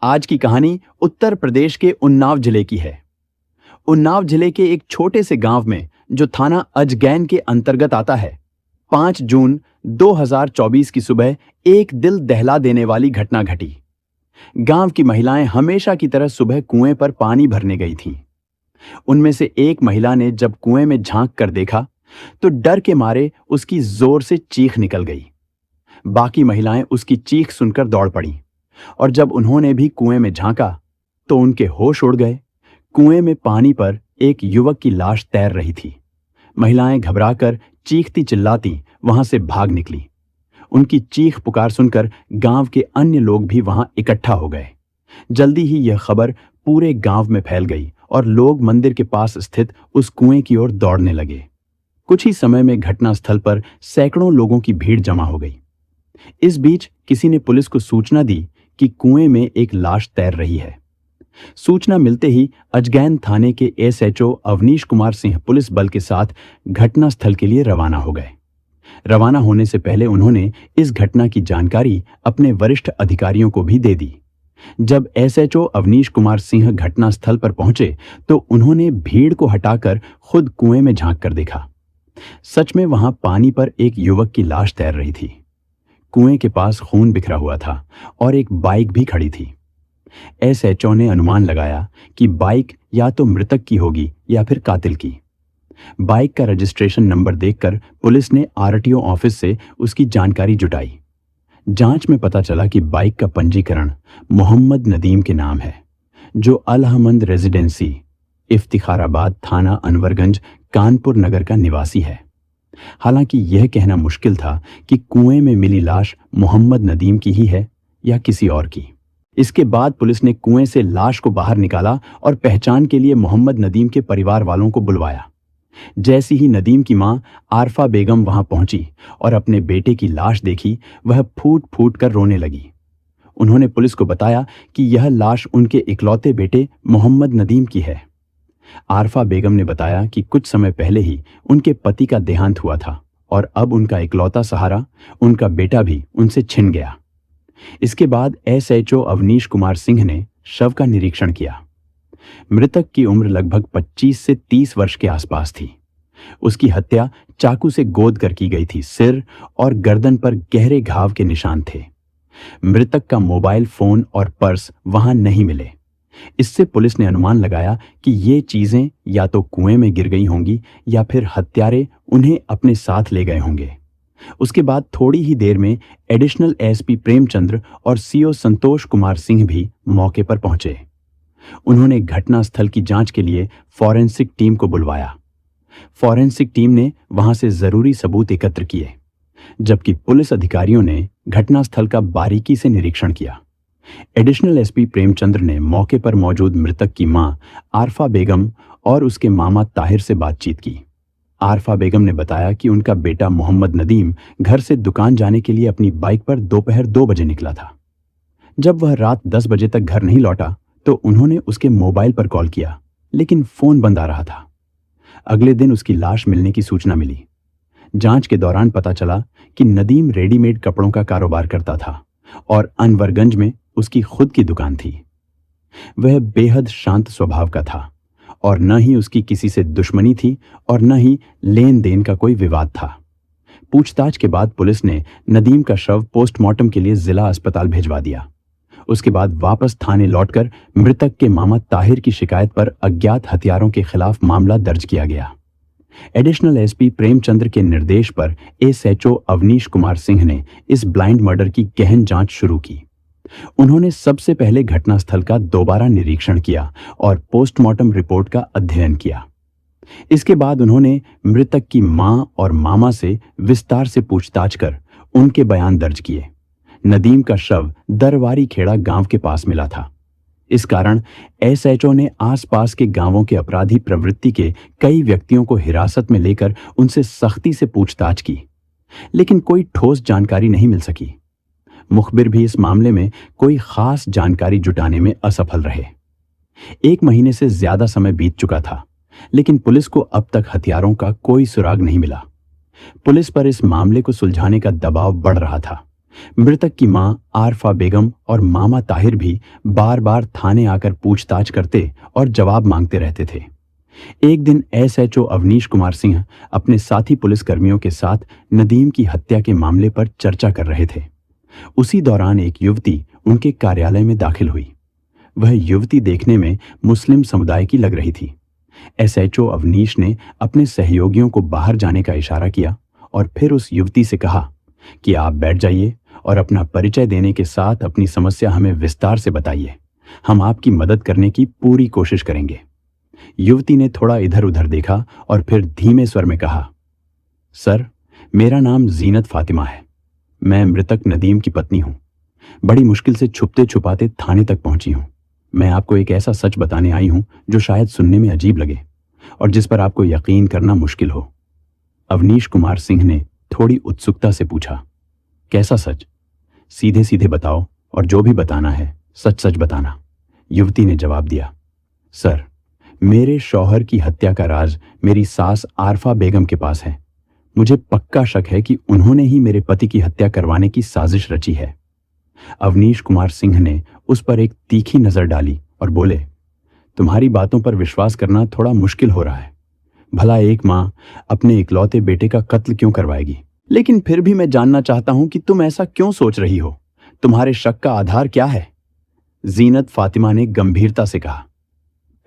आज की कहानी उत्तर प्रदेश के उन्नाव जिले की है। उन्नाव जिले के एक छोटे से गांव में, जो थाना अजगैन के अंतर्गत आता है, 5 जून 2024 की सुबह एक दिल दहला देने वाली घटना घटी। गांव की महिलाएं हमेशा की तरह सुबह कुएं पर पानी भरने गई थीं। उनमें से एक महिला ने जब कुएं में झांक कर देखा तो डर के मारे उसकी जोर से चीख निकल गई। बाकी महिलाएं उसकी चीख सुनकर दौड़ पड़ीं और जब उन्होंने भी कुएं में झांका तो उनके होश उड़ गए। कुएं में पानी पर एक युवक की लाश तैर रही थी। महिलाएं घबराकर चीखती चिल्लाती वहां से भाग निकली। उनकी चीख पुकार सुनकर गांव के अन्य लोग भी वहां इकट्ठा हो गए। जल्दी ही यह खबर पूरे गांव में फैल गई और लोग मंदिर के पास स्थित उस कुएं की ओर दौड़ने लगे। कुछ ही समय में घटनास्थल पर सैकड़ों लोगों की भीड़ जमा हो गई। इस बीच किसी ने पुलिस को सूचना दी कि कुएं में एक लाश तैर रही है। सूचना मिलते ही अजगैन थाने के एसएचओ अवनीश कुमार सिंह पुलिस बल के साथ घटनास्थल के लिए रवाना हो गए। रवाना होने से पहले उन्होंने इस घटना की जानकारी अपने वरिष्ठ अधिकारियों को भी दे दी। जब एसएचओ अवनीश कुमार सिंह घटनास्थल पर पहुंचे तो उन्होंने भीड़ को हटाकर खुद कुएं में झांक कर देखा। सच में वहां पानी पर एक युवक की लाश तैर रही थी। कुएं के पास खून बिखरा हुआ था और एक बाइक भी खड़ी थी। एसएचओ ने अनुमान लगाया कि बाइक या तो मृतक की होगी या फिर कातिल की। बाइक का रजिस्ट्रेशन नंबर देखकर पुलिस ने आरटीओ ऑफिस से उसकी जानकारी जुटाई। जांच में पता चला कि बाइक का पंजीकरण मोहम्मद नदीम के नाम है, जो अलहमंद रेजिडेंसी, इफ्तिखाराबाद थाना अनवरगंज, कानपुर नगर का निवासी है। हालांकि यह कहना मुश्किल था कि कुएं में मिली लाश मोहम्मद नदीम की ही है या किसी और की। इसके बाद पुलिस ने कुएं से लाश को बाहर निकाला और पहचान के लिए मोहम्मद नदीम के परिवार वालों को बुलवाया। जैसी ही नदीम की मां आरफा बेगम वहां पहुंची और अपने बेटे की लाश देखी, वह फूट फूट कर रोने लगी। उन्होंने पुलिस को बताया कि यह लाश उनके इकलौते बेटे मोहम्मद नदीम की है। आरफा बेगम ने बताया कि कुछ समय पहले ही उनके पति का देहांत हुआ था और अब उनका इकलौता सहारा, उनका बेटा भी उनसे छिन गया। इसके बाद एसएचओ अवनीश कुमार सिंह ने शव का निरीक्षण किया। मृतक की उम्र लगभग 25 से 30 वर्ष के आसपास थी। उसकी हत्या चाकू से गोद कर की गई थी। सिर और गर्दन पर गहरे घाव के निशान थे। मृतक का मोबाइल फोन और पर्स वहां नहीं मिले। इससे पुलिस ने अनुमान लगाया कि ये चीजें या तो कुएं में गिर गई होंगी या फिर हत्यारे उन्हें अपने साथ ले गए होंगे। उसके बाद थोड़ी ही देर में एडिशनल एसपी प्रेमचंद्र और सीओ संतोष कुमार सिंह भी मौके पर पहुंचे। उन्होंने घटनास्थल की जांच के लिए फॉरेंसिक टीम को बुलवाया। फॉरेंसिक टीम ने वहां से जरूरी सबूत एकत्र किए, जबकि पुलिस अधिकारियों ने घटनास्थल का बारीकी से निरीक्षण किया। एडिशनल एसपी प्रेमचंद्र ने मौके पर मौजूद मृतक की मां आरफा बेगम और उसके मामा ताहिर से बातचीत की। आरफा बेगम ने बताया कि उनका बेटा मोहम्मद नदीम घर से दुकान जाने के लिए अपनी बाइक पर दोपहर 2 बजे निकला था। जब वह रात 10 बजे तक घर नहीं लौटा तो उन्होंने उसके मोबाइल पर कॉल किया, लेकिन फोन बंद आ रहा था। अगले दिन उसकी लाश मिलने की सूचना मिली। जांच के दौरान पता चला कि नदीम रेडीमेड कपड़ों का कारोबार करता था और अनवरगंज में उसकी खुद की दुकान थी। वह बेहद शांत स्वभाव का था और न ही उसकी किसी से दुश्मनी थी और न ही लेन देन का कोई विवाद था। पूछताछ के बाद पुलिस ने नदीम का शव पोस्टमार्टम के लिए जिला अस्पताल भिजवा दिया। उसके बाद वापस थाने लौटकर मृतक के मामा ताहिर की शिकायत पर अज्ञात हथियारों के खिलाफ मामला दर्ज किया गया। एडिशनल एसपी प्रेमचंद्र के निर्देश पर एसएचओ अवनीश कुमार सिंह ने इस ब्लाइंड मर्डर की गहन जांच शुरू की। उन्होंने सबसे पहले घटनास्थल का दोबारा निरीक्षण किया और पोस्टमार्टम रिपोर्ट का अध्ययन किया। इसके बाद उन्होंने मृतक की मां और मामा से विस्तार से पूछताछ कर उनके बयान दर्ज किए। नदीम का शव दरवारी खेड़ा गांव के पास मिला था। इस कारण एसएचओ ने आसपास के गांवों के अपराधी प्रवृत्ति के कई व्यक्तियों को हिरासत में लेकर उनसे सख्ती से पूछताछ की, लेकिन कोई ठोस जानकारी नहीं मिल सकी। मुखबिर भी इस मामले में कोई खास जानकारी जुटाने में असफल रहे। 1 महीने से ज्यादा समय बीत चुका था, लेकिन पुलिस को अब तक हथियारों का कोई सुराग नहीं मिला। पुलिस पर इस मामले को सुलझाने का दबाव बढ़ रहा था, मृतक की मां आरफा बेगम और मामा ताहिर भी बार बार थाने आकर पूछताछ करते और जवाब मांगते रहते थे। एक दिन एसएचओ अवनीश कुमार सिंह अपने साथी पुलिसकर्मियों के साथ नदीम की हत्या के मामले पर चर्चा कर रहे थे। उसी दौरान एक युवती उनके कार्यालय में दाखिल हुई। वह युवती देखने में मुस्लिम समुदाय की लग रही थी। एसएचओ अवनीश ने अपने सहयोगियों को बाहर जाने का इशारा किया और फिर उस युवती से कहा कि आप बैठ जाइए और अपना परिचय देने के साथ अपनी समस्या हमें विस्तार से बताइए। हम आपकी मदद करने की पूरी कोशिश करेंगे। युवती ने थोड़ा इधर उधर देखा और फिर धीमे स्वर में कहा, सर, मेरा नाम जीनत फातिमा है। मैं मृतक नदीम की पत्नी हूं। बड़ी मुश्किल से छुपते छुपाते थाने तक पहुंची हूं। मैं आपको एक ऐसा सच बताने आई हूं जो शायद सुनने में अजीब लगे और जिस पर आपको यकीन करना मुश्किल हो। अवनीश कुमार सिंह ने थोड़ी उत्सुकता से पूछा, कैसा सच? सीधे सीधे बताओ और जो भी बताना है सच सच बताना। युवती ने जवाब दिया, सर, मेरे शौहर की हत्या का राज मेरी सास आरफा बेगम के पास है। मुझे पक्का शक है कि उन्होंने ही मेरे पति की हत्या करवाने की साजिश रची है। अवनीश कुमार सिंह ने उस पर एक तीखी नजर डाली और बोले, तुम्हारी बातों पर विश्वास करना थोड़ा मुश्किल हो रहा है। भला एक मां अपने इकलौते बेटे का कत्ल क्यों करवाएगी? लेकिन फिर भी मैं जानना चाहता हूं कि तुम ऐसा क्यों सोच रही हो? तुम्हारे शक का आधार क्या है? जीनत फातिमा ने गंभीरता से कहा,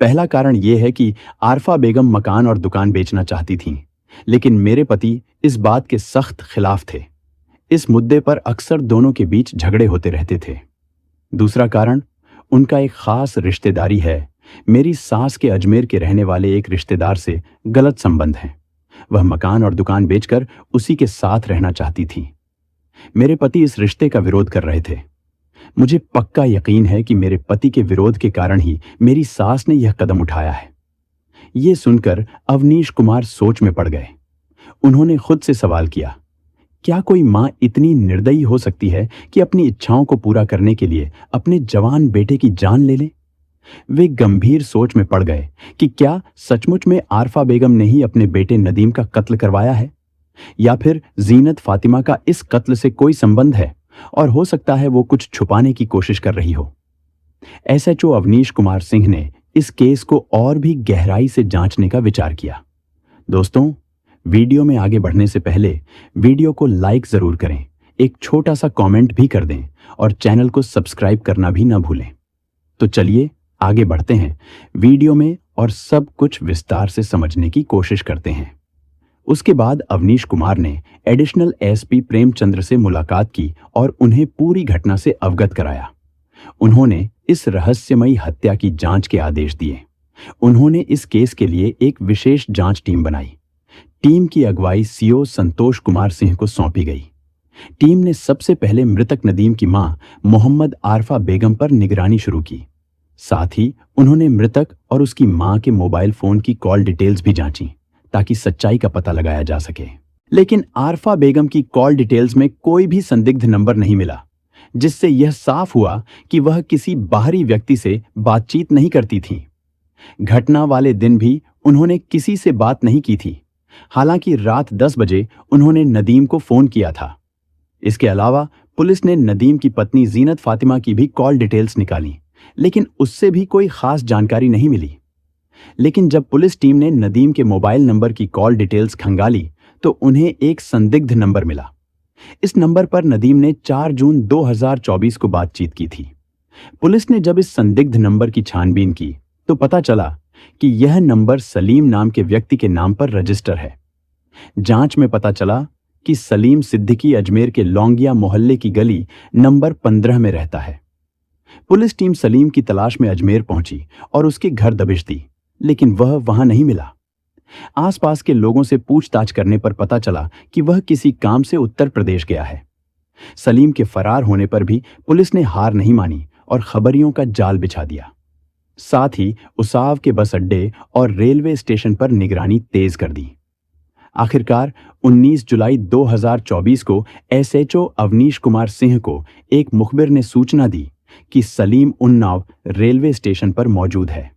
पहला कारण यह है कि आरफा बेगम मकान और दुकान बेचना चाहती थीं, लेकिन मेरे पति इस बात के सख्त खिलाफ थे। इस मुद्दे पर अक्सर दोनों के बीच झगड़े होते रहते थे। दूसरा कारण, उनका एक खास रिश्तेदारी है। मेरी सास के अजमेर के रहने वाले एक रिश्तेदार से गलत संबंध है। वह मकान और दुकान बेचकर उसी के साथ रहना चाहती थी। मेरे पति इस रिश्ते का विरोध कर रहे थे। मुझे पक्का यकीन है कि मेरे पति के विरोध के कारण ही मेरी सास ने यह कदम उठाया है। यह सुनकर अवनीश कुमार सोच में पड़ गए। उन्होंने खुद से सवाल किया, क्या कोई मां इतनी निर्दयी हो सकती है कि अपनी इच्छाओं को पूरा करने के लिए अपने जवान बेटे की जान ले ले? वे गंभीर सोच में पड़ गए कि क्या सचमुच में आरफा बेगम ने ही अपने बेटे नदीम का कत्ल करवाया है, या फिर जीनत फातिमा का इस कत्ल से कोई संबंध है और हो सकता है वो कुछ छुपाने की कोशिश कर रही हो। एसएचओ अवनीश कुमार सिंह ने इस केस को और भी गहराई से जांचने का विचार किया। दोस्तों, वीडियो में आगे बढ़ने से पहले वीडियो को लाइक जरूर करें, एक छोटा सा कमेंट भी कर दें और चैनल को सब्सक्राइब करना भी ना भूलें। तो चलिए आगे बढ़ते हैं वीडियो में और सब कुछ विस्तार से समझने की कोशिश करते हैं। उसके बाद अवनीश कुमार ने एडिशनल एसपी प्रेमचंद्र से मुलाकात की और उन्हें पूरी घटना से अवगत कराया। उन्होंने इस रहस्यमयी हत्या की जांच के आदेश दिए। उन्होंने इस केस के लिए एक विशेष जांच टीम बनाई। टीम की अगुवाई सीओ संतोष कुमार सिंह को सौंपी गई। टीम ने सबसे पहले मृतक नदीम की मां मोहम्मद आरफा बेगम पर निगरानी शुरू की। साथ ही उन्होंने मृतक और उसकी मां के मोबाइल फोन की कॉल डिटेल्स भी जांची ताकि सच्चाई का पता लगाया जा सके। लेकिन आरफा बेगम की कॉल डिटेल्स में कोई भी संदिग्ध नंबर नहीं मिला, जिससे यह साफ हुआ कि वह किसी बाहरी व्यक्ति से बातचीत नहीं करती थी। घटना वाले दिन भी उन्होंने किसी से बात नहीं की थी। हालांकि रात 10 बजे उन्होंने नदीम को फोन किया था। इसके अलावा पुलिस ने नदीम की पत्नी जीनत फातिमा की भी कॉल डिटेल्स निकाली, लेकिन उससे भी कोई खास जानकारी नहीं मिली। लेकिन जब पुलिस टीम ने नदीम के मोबाइल नंबर की कॉल डिटेल्स खंगाली तो उन्हें एक संदिग्ध नंबर मिला। इस नंबर पर नदीम ने 4 जून 2024 को बातचीत की थी। पुलिस ने जब इस संदिग्ध नंबर की छानबीन की तो पता चला कि यह नंबर सलीम नाम के व्यक्ति के नाम पर रजिस्टर है। जांच में पता चला कि सलीम सिद्दीकी अजमेर के लौंगिया मोहल्ले की गली नंबर 15 में रहता है। पुलिस टीम सलीम की तलाश में अजमेर पहुंची और उसके घर दबिश दी, लेकिन वह वहां नहीं मिला। आसपास के लोगों से पूछताछ करने पर पता चला कि वह किसी काम से उत्तर प्रदेश गया है। सलीम के फरार होने पर भी पुलिस ने हार नहीं मानी और खबरियों का जाल बिछा दिया। साथ ही उसाव के बस अड्डे और रेलवे स्टेशन पर निगरानी तेज कर दी। आखिरकार 19 जुलाई 2024 को एसएचओ अवनीश कुमार सिंह को एक मुखबिर ने सूचना दी कि सलीम उन्नाव रेलवे स्टेशन पर मौजूद है।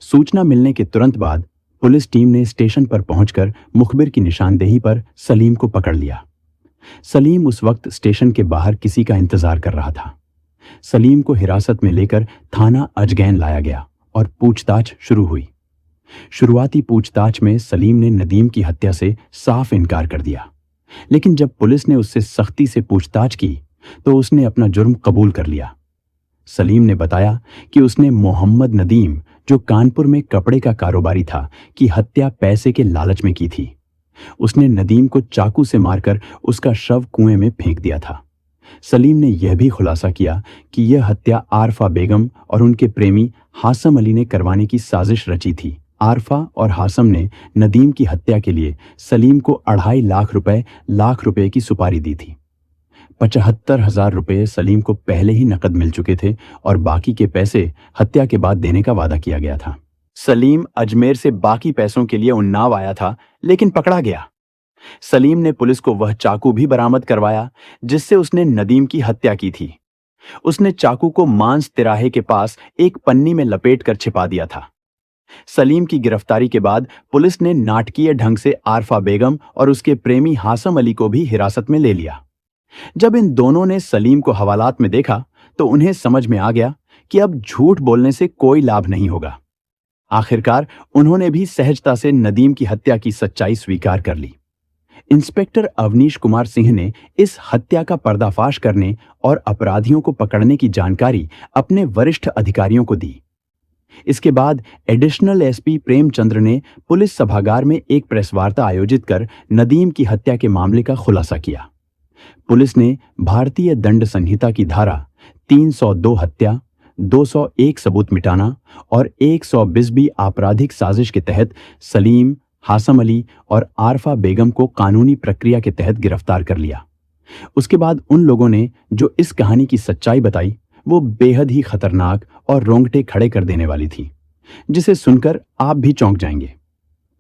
सूचना मिलने के तुरंत बाद पुलिस टीम ने स्टेशन पर पहुंचकर मुखबिर की निशानदेही पर सलीम को पकड़ लिया। सलीम उस वक्त स्टेशन के बाहर किसी का इंतजार कर रहा था। सलीम को हिरासत में लेकर थाना अजगैन लाया गया और पूछताछ शुरू हुई। शुरुआती पूछताछ में सलीम ने नदीम की हत्या से साफ इनकार कर दिया, लेकिन जब पुलिस ने उससे सख्ती से पूछताछ की तो उसने अपना जुर्म कबूल कर लिया। सलीम ने बताया कि उसने मोहम्मद नदीम, जो कानपुर में कपड़े का कारोबारी था, की हत्या पैसे के लालच में की थी। उसने नदीम को चाकू से मारकर उसका शव कुएं में फेंक दिया था। सलीम ने यह भी खुलासा किया कि यह हत्या आरफा बेगम और उनके प्रेमी हासम अली ने करवाने की साजिश रची थी। आरफा और हासम ने नदीम की हत्या के लिए सलीम को 2.5 लाख रुपए की सुपारी दी थी। 75,000 रुपये सलीम को पहले ही नकद मिल चुके थे और बाकी के पैसे हत्या के बाद देने का वादा किया गया था। सलीम अजमेर से बाकी पैसों के लिए उन्नाव आया था, लेकिन पकड़ा गया। सलीम ने पुलिस को वह चाकू भी बरामद करवाया जिससे उसने नदीम की हत्या की थी। उसने चाकू को मांस तिराहे के पास एक पन्नी में लपेटकर छिपा दिया था। सलीम की गिरफ्तारी के बाद पुलिस ने नाटकीय ढंग से आरफा बेगम और उसके प्रेमी हासम अली को भी हिरासत में ले लिया। जब इन दोनों ने सलीम को हवालात में देखा तो उन्हें समझ में आ गया कि अब झूठ बोलने से कोई लाभ नहीं होगा। आखिरकार उन्होंने भी सहजता से नदीम की हत्या की सच्चाई स्वीकार कर ली। इंस्पेक्टर अवनीश कुमार सिंह ने इस हत्या का पर्दाफाश करने और अपराधियों को पकड़ने की जानकारी अपने वरिष्ठ अधिकारियों को दी। इसके बाद एडिशनल एसपी प्रेमचंद्र ने पुलिस सभागार में एक प्रेस वार्ता आयोजित कर नदीम की हत्या के मामले का खुलासा किया। पुलिस ने भारतीय दंड संहिता की धारा 302 हत्या, 201 सबूत मिटाना और 120 आपराधिक साजिश के तहत सलीम, हासम अली और आरफा बेगम को कानूनी प्रक्रिया के तहत गिरफ्तार कर लिया। उसके बाद उन लोगों ने जो इस कहानी की सच्चाई बताई वो बेहद ही खतरनाक और रोंगटे खड़े कर देने वाली थी, जिसे सुनकर आप भी चौंक जाएंगे।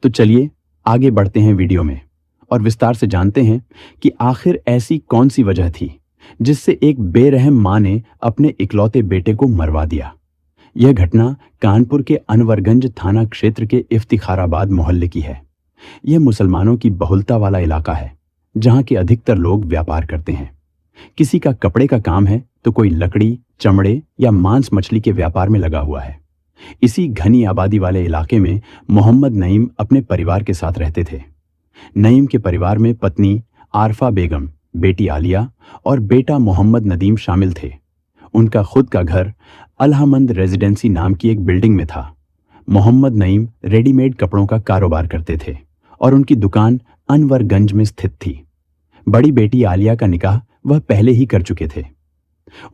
तो चलिए आगे बढ़ते हैं वीडियो में और विस्तार से जानते हैं कि आखिर ऐसी कौन सी वजह थी जिससे एक बेरहम मां ने अपने इकलौते बेटे को मरवा दिया। यह घटना कानपुर के अनवरगंज थाना क्षेत्र के इफ्तिखाराबाद मोहल्ले की है। यह मुसलमानों की बहुलता वाला इलाका है जहां के अधिकतर लोग व्यापार करते हैं। किसी का कपड़े का काम है तो कोई लकड़ी, चमड़े या मांस मछली के व्यापार में लगा हुआ है। इसी घनी आबादी वाले इलाके में मोहम्मद नईम अपने परिवार के साथ रहते थे। नईम के परिवार में पत्नी आरफा बेगम, बेटी आलिया और बेटा मोहम्मद नदीम शामिल थे। उनका खुद का घर अलहमंद रेजिडेंसी नाम की एक बिल्डिंग में था। मोहम्मद नईम रेडीमेड कपड़ों का कारोबार करते थे और उनकी दुकान अनवरगंज में स्थित थी। बड़ी बेटी आलिया का निकाह वह पहले ही कर चुके थे।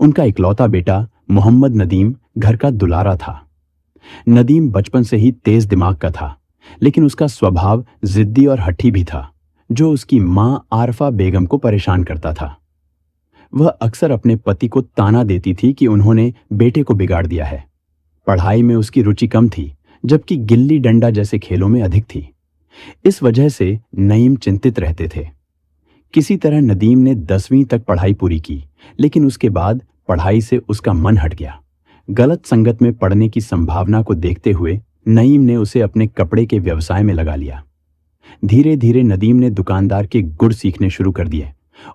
उनका इकलौता बेटा मोहम्मद नदीम घर का दुलारा था। नदीम बचपन से ही तेज दिमाग का था, लेकिन उसका स्वभाव जिद्दी और हठी भी था, जो उसकी मां आरफा बेगम को परेशान करता था। वह अक्सर अपने पति को ताना देती थी कि उन्होंने बेटे को बिगाड़ दिया है। पढ़ाई में उसकी रुचि कम थी, जबकि गिल्ली डंडा जैसे खेलों में अधिक थी। इस वजह से नईम चिंतित रहते थे। किसी तरह नदीम ने 10वीं तक पढ़ाई पूरी की, लेकिन उसके बाद पढ़ाई से उसका मन हट गया। गलत संगत में पड़ने की संभावना को देखते हुए नईम ने उसे अपने कपड़े के व्यवसाय में लगा लिया। धीरे धीरे नदीम ने दुकानदार के गुण सीखने शुरू कर दिए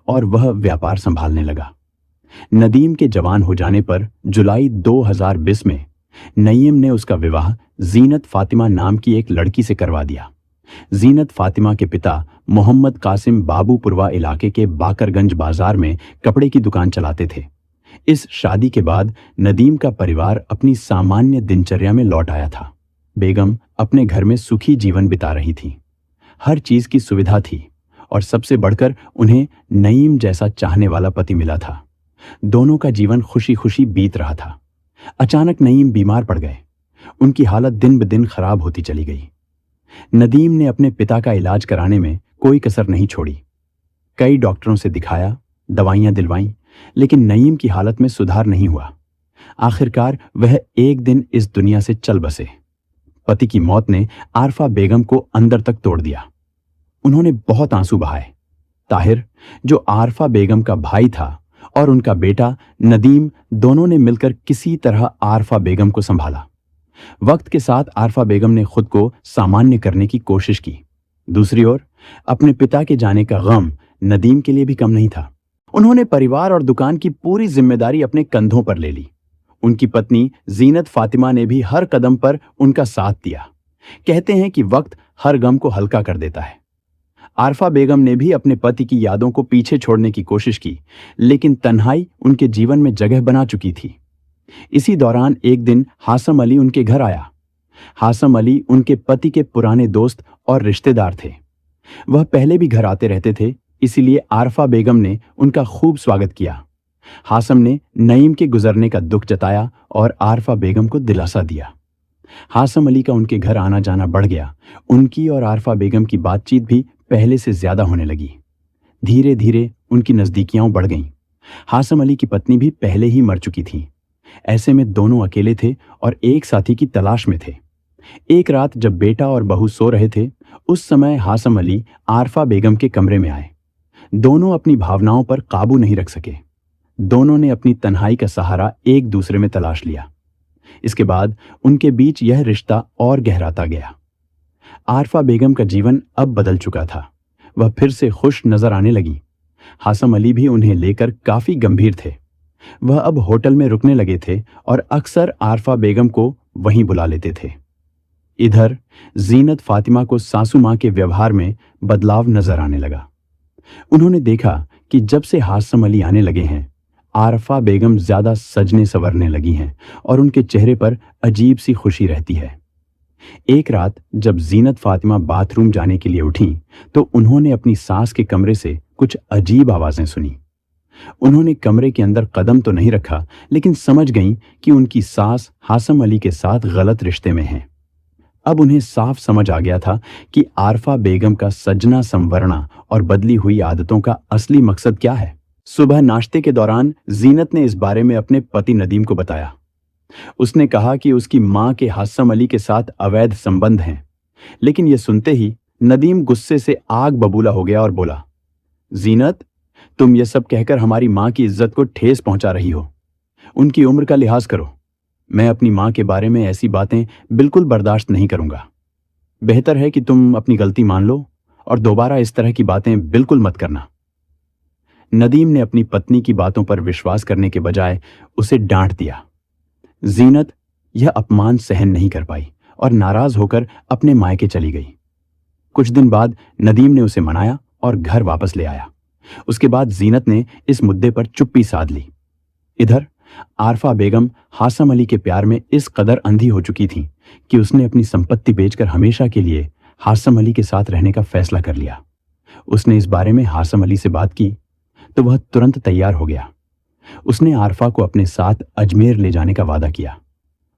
और वह व्यापार संभालने लगा। नदीम के जवान हो जाने पर जुलाई 2020 में नईम ने उसका विवाह जीनत फातिमा नाम की एक लड़की से करवा दिया। जीनत फातिमा के पिता मोहम्मद कासिम बाबूपुरवा इलाके के बाकरगंज बाजार में कपड़े की दुकान चलाते थे। इस शादी के बाद नदीम का परिवार अपनी सामान्य दिनचर्या में लौट आया था। बेगम अपने घर में सुखी जीवन बिता रही थी। हर चीज की सुविधा थी और सबसे बढ़कर उन्हें नईम जैसा चाहने वाला पति मिला था। दोनों का जीवन खुशी खुशी बीत रहा था। अचानक नईम बीमार पड़ गए। उनकी हालत दिन ब दिन खराब होती चली गई। नदीम ने अपने पिता का इलाज कराने में कोई कसर नहीं छोड़ी। कई डॉक्टरों से दिखाया, दवाइयां दिलवाईं, लेकिन नईम की हालत में सुधार नहीं हुआ। आखिरकार वह एक दिन इस दुनिया से चल बसे। पति की मौत ने आरफा बेगम को अंदर तक तोड़ दिया। उन्होंने बहुत आंसू बहाए। ताहिर, जो आरफा बेगम का भाई था, और उनका बेटा नदीम, दोनों ने मिलकर किसी तरह आरफा बेगम को संभाला। वक्त के साथ आरफा बेगम ने खुद को सामान्य करने की कोशिश की। दूसरी ओर अपने पिता के जाने का गम नदीम के लिए भी कम नहीं था। उन्होंने परिवार और दुकान की पूरी जिम्मेदारी अपने कंधों पर ले ली। उनकी पत्नी जीनत फातिमा ने भी हर कदम पर उनका साथ दिया। कहते हैं कि वक्त हर गम को हल्का कर देता है। आरफा बेगम ने भी अपने पति की यादों को पीछे छोड़ने की कोशिश की, लेकिन तन्हाई उनके जीवन में जगह बना चुकी थी। इसी दौरान एक दिन हासम अली उनके घर आया। हासम अली उनके पति के पुराने दोस्त और रिश्तेदार थे। वह पहले भी घर आते रहते थे, इसीलिए आरफा बेगम ने उनका खूब स्वागत किया। हासम ने नईम के गुजरने का दुख जताया और आरफा बेगम को दिलासा दिया। हासम अली का उनके घर आना जाना बढ़ गया। उनकी और आरफा बेगम की बातचीत भी पहले से ज्यादा होने लगी। धीरे धीरे उनकी नजदीकियां बढ़ गईं। हासम अली की पत्नी भी पहले ही मर चुकी थी। ऐसे में दोनों अकेले थे और एक साथी की तलाश में थे। एक रात जब बेटा और बहू सो रहे थे, उस समय हासम अली आरफा बेगम के कमरे में आए। दोनों अपनी भावनाओं पर काबू नहीं रख सके। दोनों ने अपनी तन्हाई का सहारा एक दूसरे में तलाश लिया। इसके बाद उनके बीच यह रिश्ता और गहराता गया। आरफा बेगम का जीवन अब बदल चुका था। वह फिर से खुश नजर आने लगी। हासम अली भी उन्हें लेकर काफी गंभीर थे। वह अब होटल में रुकने लगे थे और अक्सर आरफा बेगम को वहीं बुला लेते थे। इधर जीनत फातिमा को सासू मां के व्यवहार में बदलाव नजर आने लगा। उन्होंने देखा कि जब से हासम अली आने लगे हैं, आरफा बेगम ज्यादा सजने संवरने लगी हैं और उनके चेहरे पर अजीब सी खुशी रहती है। एक रात जब जीनत फातिमा बाथरूम जाने के लिए उठी, तो उन्होंने अपनी सास के कमरे से कुछ अजीब आवाजें सुनी। उन्होंने कमरे के अंदर कदम तो नहीं रखा, लेकिन समझ गईं कि उनकी सास हासम अली के साथ गलत रिश्ते में हैं। अब उन्हें साफ समझ आ गया था कि आरफा बेगम का सजना संवरना और बदली हुई आदतों का असली मकसद क्या है। सुबह नाश्ते के दौरान जीनत ने इस बारे में अपने पति नदीम को बताया। उसने कहा कि उसकी मां के हासम अली के साथ अवैध संबंध हैं, लेकिन यह सुनते ही नदीम गुस्से से आग बबूला हो गया और बोला, जीनत, तुम ये सब कहकर हमारी मां की इज्जत को ठेस पहुंचा रही हो। उनकी उम्र का लिहाज करो। मैं अपनी मां के बारे में ऐसी बातें बिल्कुल बर्दाश्त नहीं करूंगा। बेहतर है कि तुम अपनी गलती मान लो और दोबारा इस तरह की बातें बिल्कुल मत करना। नदीम ने अपनी पत्नी की बातों पर विश्वास करने के बजाय उसे डांट दिया। जीनत यह अपमान सहन नहीं कर पाई और नाराज होकर अपने मायके चली गई। कुछ दिन बाद नदीम ने उसे मनाया और घर वापस ले आया। उसके बाद जीनत ने इस मुद्दे पर चुप्पी साध ली। इधर आरफा बेगम हासम अली के प्यार में इस कदर अंधी हो चुकी थी कि उसने अपनी संपत्ति बेचकर हमेशा के लिए हासम अली के साथ रहने का फैसला कर लिया। उसने इस बारे में हासम अली से बात की तो वह तुरंत तैयार हो गया। उसने आरफा को अपने साथ अजमेर ले जाने का वादा किया।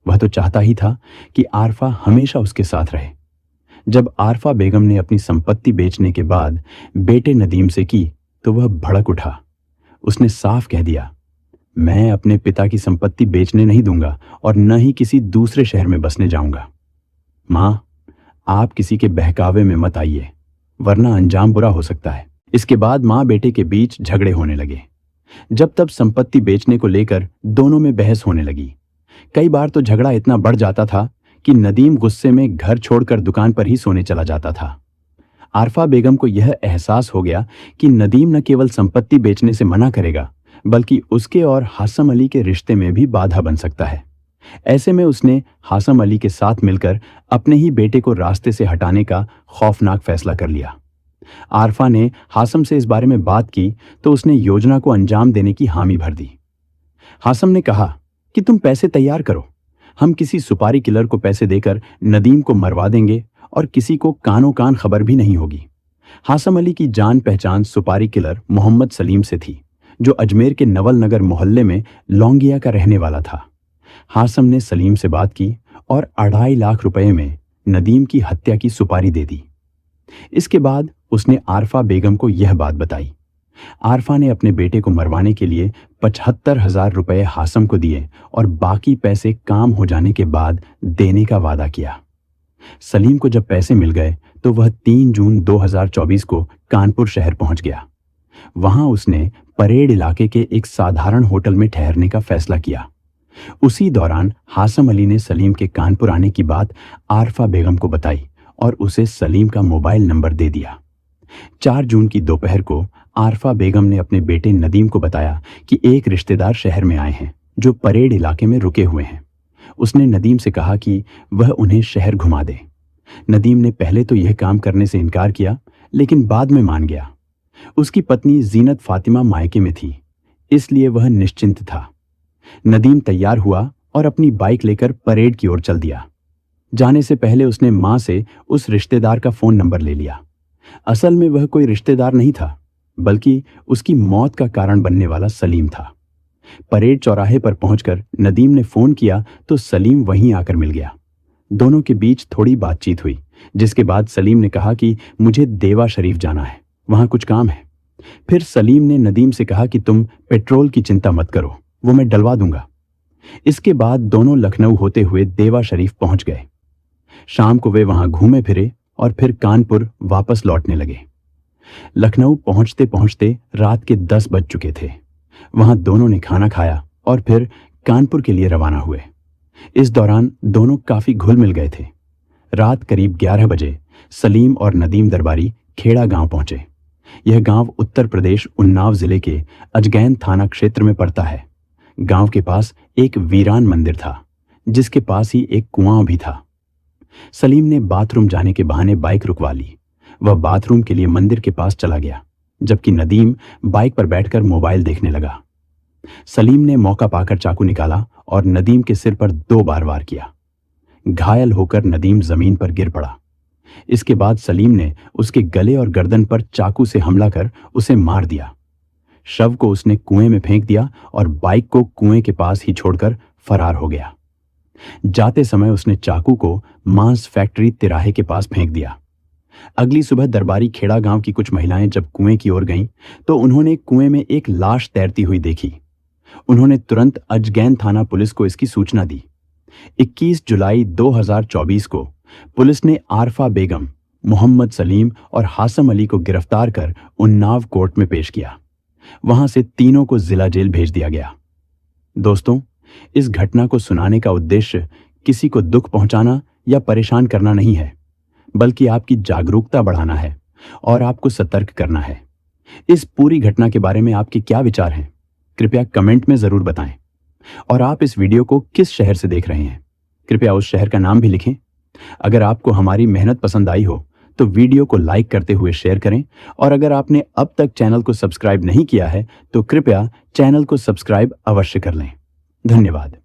वह तो चाहता ही था कि आरफा हमेशा उसके साथ रहे। जब आरफा बेगम ने अपनी संपत्ति बेचने के बाद बेटे नदीम से की तो वह भड़क उठा। उसने साफ कह दिया, मैं अपने पिता की संपत्ति बेचने नहीं दूंगा और न ही किसी दूसरे शहर में बसने जाऊंगा। मां, आप किसी के बहकावे में मत आइए, वरना अंजाम बुरा हो सकता है। इसके बाद मां बेटे के बीच झगड़े होने लगे। जब तब संपत्ति बेचने को लेकर दोनों में बहस होने लगी। कई बार तो झगड़ा इतना बढ़ जाता था कि नदीम गुस्से में घर छोड़कर दुकान पर ही सोने चला जाता था। आरफा बेगम को यह एहसास हो गया कि नदीम न केवल संपत्ति बेचने से मना करेगा, बल्कि उसके और हासम अली के रिश्ते में भी बाधा बन सकता है। ऐसे में उसने हासम अली के साथ मिलकर अपने ही बेटे को रास्ते से हटाने का खौफनाक फैसला कर लिया। आरफा ने हासम से इस बारे में बात की तो उसने योजना को अंजाम देने की हामी भर दी। हासम ने कहा कि तुम पैसे तैयार करो, हम किसी सुपारी किलर को पैसे देकर नदीम को मरवा देंगे और किसी को कानो कान खबर भी नहीं होगी। हासम अली की जान पहचान सुपारी किलर मोहम्मद सलीम से थी, जो अजमेर के नवल नगर मोहल्ले में लौंगिया का रहने वाला था। हासम ने सलीम से बात की और 2.5 लाख रुपए में नदीम की हत्या की सुपारी दे दी। इसके बाद उसने आरफा बेगम को यह बात बताई। आरफा ने अपने बेटे को मरवाने के लिए 75,000 रुपए हासम को दिए और बाकी पैसे काम हो जाने के बाद देने का वादा किया। सलीम को जब पैसे मिल गए तो वह 3 जून 2024 को कानपुर शहर पहुंच गया। वहां उसने परेड इलाके के एक साधारण होटल में ठहरने का फैसला किया। उसी दौरान हासम अली ने सलीम के कानपुर आने की बात आरफा बेगम को बताई और उसे सलीम का मोबाइल नंबर दे दिया। 4 जून की दोपहर को आरफा बेगम ने अपने बेटे नदीम को बताया कि एक रिश्तेदार शहर में आए हैं जो परेड इलाके में रुके हुए हैं। उसने नदीम से कहा कि वह उन्हें शहर घुमा दे। नदीम ने पहले तो यह काम करने से इनकार किया, लेकिन बाद में मान गया। उसकी पत्नी जीनत फातिमा मायके में थी, इसलिए वह निश्चिंत था। नदीम तैयार हुआ और अपनी बाइक लेकर परेड की ओर चल दिया। जाने से पहले उसने मां से उस रिश्तेदार का फोन नंबर ले लिया। असल में वह कोई रिश्तेदार नहीं था, बल्कि उसकी मौत का कारण बनने वाला सलीम था। परेड चौराहे पर पहुंचकर नदीम ने फोन किया तो सलीम वहीं आकर मिल गया। दोनों के बीच थोड़ी बातचीत हुई, जिसके बाद सलीम ने कहा कि मुझे देवा शरीफ जाना है, वहां कुछ काम है। फिर सलीम ने नदीम से कहा कि तुम पेट्रोल की चिंता मत करो, वो मैं डलवा दूंगा। इसके बाद दोनों लखनऊ होते हुए देवा शरीफ पहुंच गए। शाम को वे वहां घूमे फिरे और फिर कानपुर वापस लौटने लगे। लखनऊ पहुंचते पहुंचते रात के 10 बज चुके थे। वहां दोनों ने खाना खाया और फिर कानपुर के लिए रवाना हुए। इस दौरान दोनों काफी घुल मिल गए थे। रात करीब 11 बजे सलीम और नदीम दरबारी खेड़ा गांव पहुंचे। यह गांव उत्तर प्रदेश उन्नाव जिले के अजगैन थाना क्षेत्र में पड़ता है। गांव के पास एक वीरान मंदिर था, जिसके पास ही एक कुआं भी था। सलीम ने बाथरूम जाने के बहाने बाइक रुकवा ली। वह बाथरूम के लिए मंदिर के पास चला गया, जबकि नदीम बाइक पर बैठकर मोबाइल देखने लगा। सलीम ने मौका पाकर चाकू निकाला और नदीम के सिर पर 2 बार वार किया। घायल होकर नदीम जमीन पर गिर पड़ा। इसके बाद सलीम ने उसके गले और गर्दन पर चाकू से हमला कर उसे मार दिया। शव को उसने कुएं में फेंक दिया और बाइक को कुएं के पास ही छोड़कर फरार हो गया। जाते समय उसने चाकू को मांस फैक्ट्री तिराहे के पास फेंक दिया। अगली सुबह दरबारी खेड़ा गांव की कुछ महिलाएं जब कुएं की ओर गईं, तो उन्होंने कुएं में एक लाश तैरती हुई देखी। उन्होंने तुरंत अजगैन थाना पुलिस को इसकी सूचना दी। 21 जुलाई 2024 को पुलिस ने आरफा बेगम, मोहम्मद सलीम और हासम अली को गिरफ्तार कर उन्नाव कोर्ट में पेश किया। वहां से तीनों को जिला जेल भेज दिया गया। दोस्तों, इस घटना को सुनाने का उद्देश्य किसी को दुख पहुंचाना या परेशान करना नहीं है, बल्कि आपकी जागरूकता बढ़ाना है और आपको सतर्क करना है। इस पूरी घटना के बारे में आपके क्या विचार हैं? कृपया कमेंट में जरूर बताएं। और आप इस वीडियो को किस शहर से देख रहे हैं? कृपया उस शहर का नाम भी लिखें। अगर आपको हमारी मेहनत पसंद आई हो तो वीडियो को लाइक करते हुए शेयर करें, और अगर आपने अब तक चैनल को सब्सक्राइब नहीं किया है तो कृपया चैनल को सब्सक्राइब अवश्य कर लें। धन्यवाद।